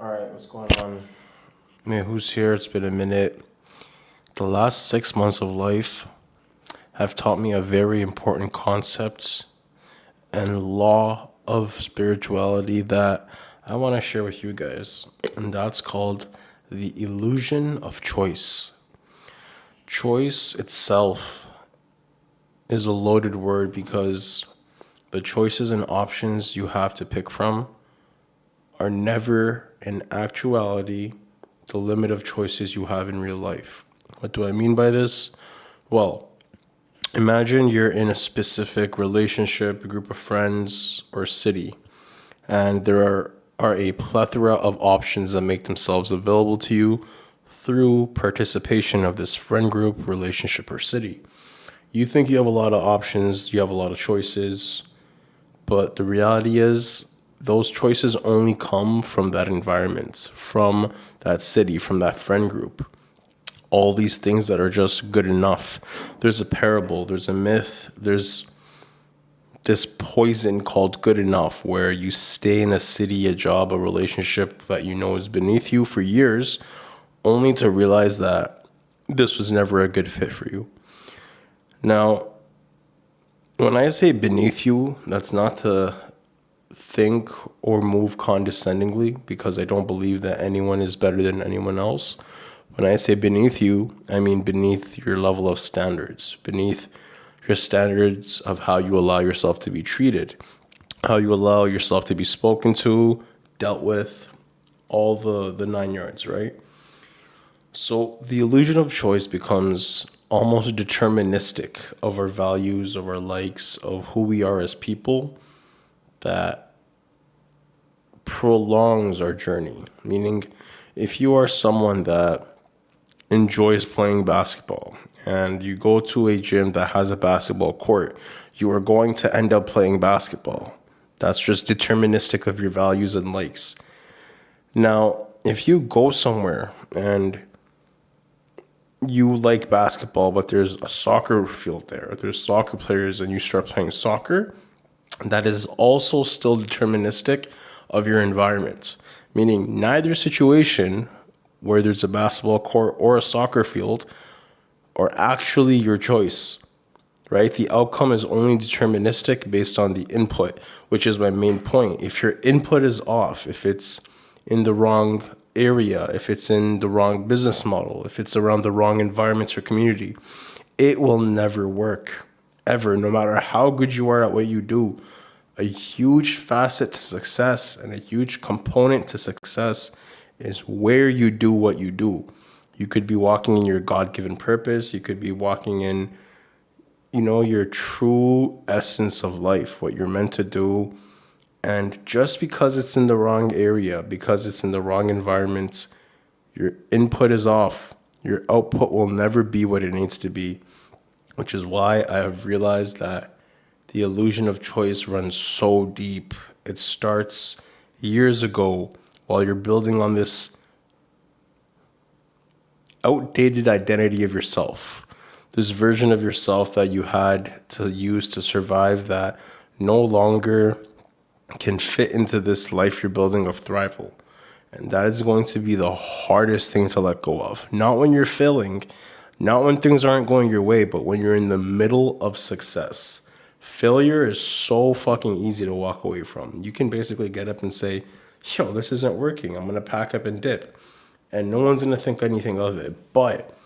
All right, what's going on? Mayhoose here. It's been a minute. The last 6 months of life have taught me a very important concept and law of spirituality that I want to share with you guys. And that's called the illusion of choice. Choice itself is a loaded word because the choices and options you have to pick from are never in actuality the limit of choices you have in real life. What do I mean by this? Well, imagine you're in a specific relationship, a group of friends, or city, and there are a plethora of options that make themselves available to you through participation of this friend group, relationship, or city. You think you have a lot of options, you have a lot of choices, but the reality is, those choices only come from that environment, from that city, from that friend group. All these things that are just good enough. There's a parable, there's a myth, there's this poison called good enough, where you stay in a city, a job, a relationship that you know is beneath you for years, only to realize that this was never a good fit for you. Now, when I say beneath you, that's not to think or move condescendingly, because I don't believe that anyone is better than anyone else. When I say beneath you, I mean beneath your level of standards, beneath your standards of how you allow yourself to be treated, how you allow yourself to be spoken to, dealt with, all the 9 yards, right? So the illusion of choice becomes almost deterministic of our values, of our likes, of who we are as people, that prolongs our journey. Meaning, if you are someone that enjoys playing basketball and you go to a gym that has a basketball court, you are going to end up playing basketball. That's just deterministic of your values and likes. Now, if you go somewhere and you like basketball, but there's a soccer field there, there's soccer players, and you start playing soccer, that is also still deterministic of your environment. Meaning, neither situation where there's a basketball court or a soccer field are actually your choice, right? The outcome is only deterministic based on the input, which is my main point. If your input is off, if it's in the wrong area, if it's in the wrong business model, if it's around the wrong environments or community, it will never work, ever, no matter how good you are at what you do. A huge facet to success and a huge component to success is where you do what you do. You could be walking in your God-given purpose. You could be walking in, your true essence of life, what you're meant to do. And just because it's in the wrong area, because it's in the wrong environment, your input is off. Your output will never be what it needs to be, which is why I have realized that the illusion of choice runs so deep. It starts years ago while you're building on this outdated identity of yourself, this version of yourself that you had to use to survive that no longer can fit into this life you're building of thrival. And that is going to be the hardest thing to let go of. Not when you're failing, not when things aren't going your way, but when you're in the middle of success. Failure is so fucking easy to walk away from. You can basically get up and say, yo, this isn't working. I'm going to pack up and dip. And no one's going to think anything of it. But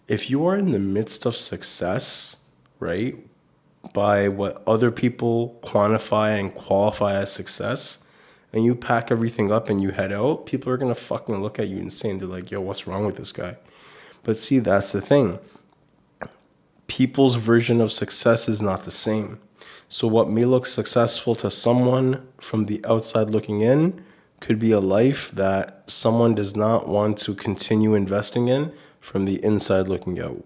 if you are in the midst of success, right, by what other people quantify and qualify as success, and you pack everything up and you head out, people are going to fucking look at you insane. They're like, yo, what's wrong with this guy? But see, that's the thing. People's version of success is not the same. So what may look successful to someone from the outside looking in could be a life that someone does not want to continue investing in from the inside looking out.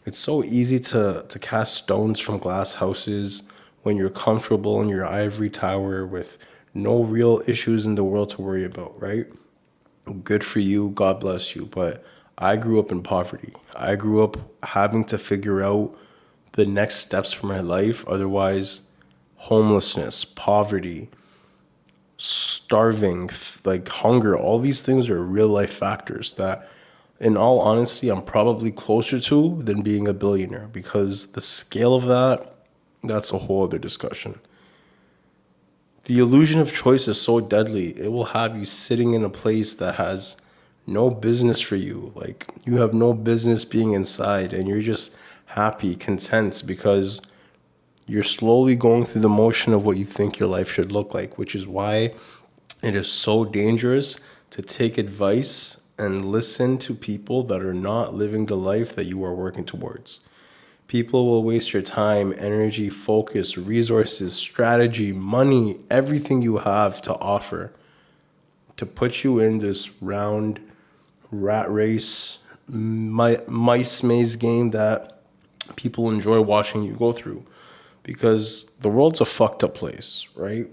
It's so easy to cast stones from glass houses when you're comfortable in your ivory tower with no real issues in the world to worry about, right? Good for you, God bless you. But I grew up in poverty. I grew up having to figure out the next steps for my life. Otherwise, homelessness, poverty, starving, like hunger. All these things are real life factors that, in all honesty, I'm probably closer to than being a billionaire, because the scale of that's a whole other discussion. The illusion of choice is so deadly. It will have you sitting in a place that has no business for you. Like, you have no business being inside, and you're just happy, content, because you're slowly going through the motion of what you think your life should look like, which is why it is so dangerous to take advice and listen to people that are not living the life that you are working towards. People will waste your time, energy, focus, resources, strategy, money, everything you have to offer to put you in this round rat race, mice maze game that people enjoy watching you go through. Because the world's a fucked up place, right?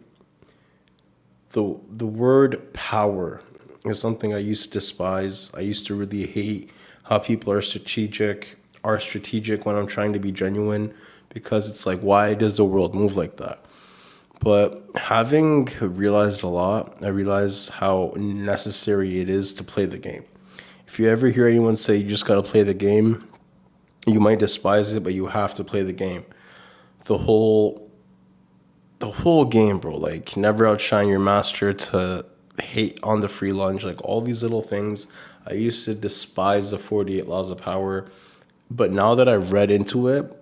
The word power is something I used to despise. I used to really hate how people are strategic when I'm trying to be genuine, because it's like, why does the world move like that? But having realized a lot, I realize how necessary it is to play the game. If you ever hear anyone say you just got to play the game, you might despise it, but you have to play the game. The whole game, bro. Like, never outshine your master, to hate on the free lunch, like all these little things. I used to despise the 48 laws of power, but now that I've read into it,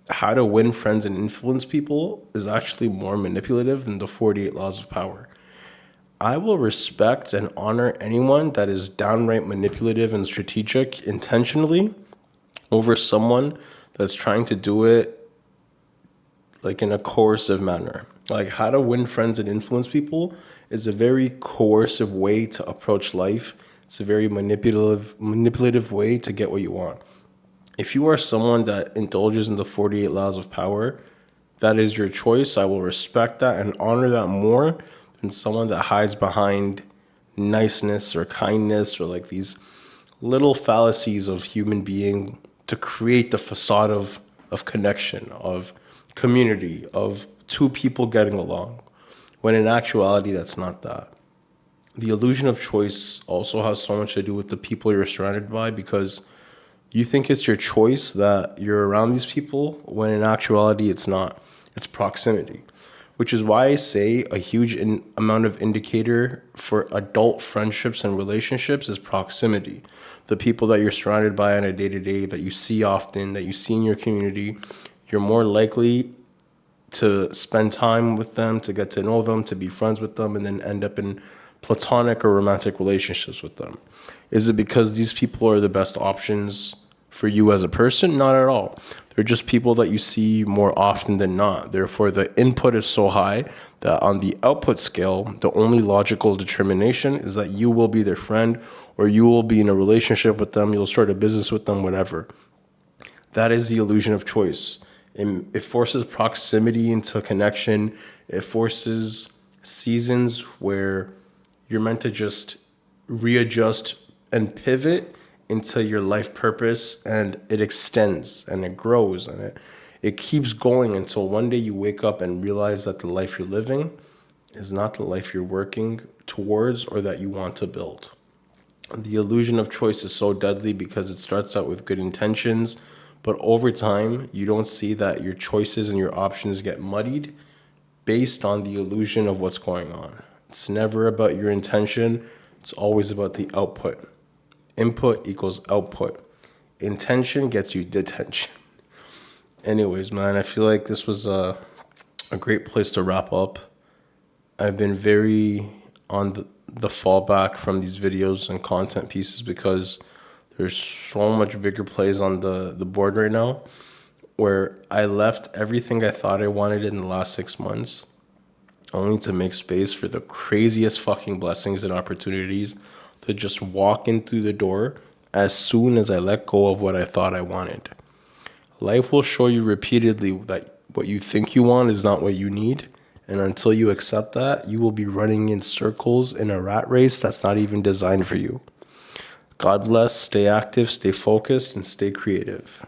how to win friends and influence people is actually more manipulative than the 48 laws of power. I will respect and honor anyone that is downright manipulative and strategic intentionally over someone that's trying to do it like in a coercive manner. Like, how to win friends and influence people is a very coercive way to approach life. It's a very manipulative way to get what you want. If you are someone that indulges in the 48 laws of power, that is your choice. I will respect that and honor that more than someone that hides behind niceness or kindness, or like these little fallacies of human being to create the facade of connection, of community, of two people getting along, when in actuality that's not that. The illusion of choice also has so much to do with the people you're surrounded by, because you think it's your choice that you're around these people, when in actuality it's not. It's proximity, which is why I say a huge amount of indicator for adult friendships and relationships is proximity. The people that you're surrounded by on a day-to-day, that you see often, that you see in your community, you're more likely to spend time with them, to get to know them, to be friends with them, and then end up in platonic or romantic relationships with them. Is it because these people are the best options for you as a person? Not at all. They're just people that you see more often than not. Therefore, the input is so high that on the output scale, the only logical determination is that you will be their friend, or you will be in a relationship with them, you'll start a business with them, whatever. That is the illusion of choice. It forces proximity into connection. It forces seasons where you're meant to just readjust and pivot into your life purpose, and it extends and it grows, and it keeps going until one day you wake up and realize that the life you're living is not the life you're working towards or that you want to build. The illusion of choice is so deadly because it starts out with good intentions, but over time, you don't see that your choices and your options get muddied based on the illusion of what's going on. It's never about your intention. It's always about the output. Input equals output. Intention gets you detention. Anyways, man, I feel like this was a great place to wrap up. I've been very on the fallback from these videos and content pieces because there's so much bigger plays on the board right now, where I left everything I thought I wanted in the last 6 months only to make space for the craziest fucking blessings and opportunities to just walk in through the door as soon as I let go of what I thought I wanted. Life will show you repeatedly that what you think you want is not what you need. And until you accept that, you will be running in circles in a rat race that's not even designed for you. God bless, stay active, stay focused, and stay creative.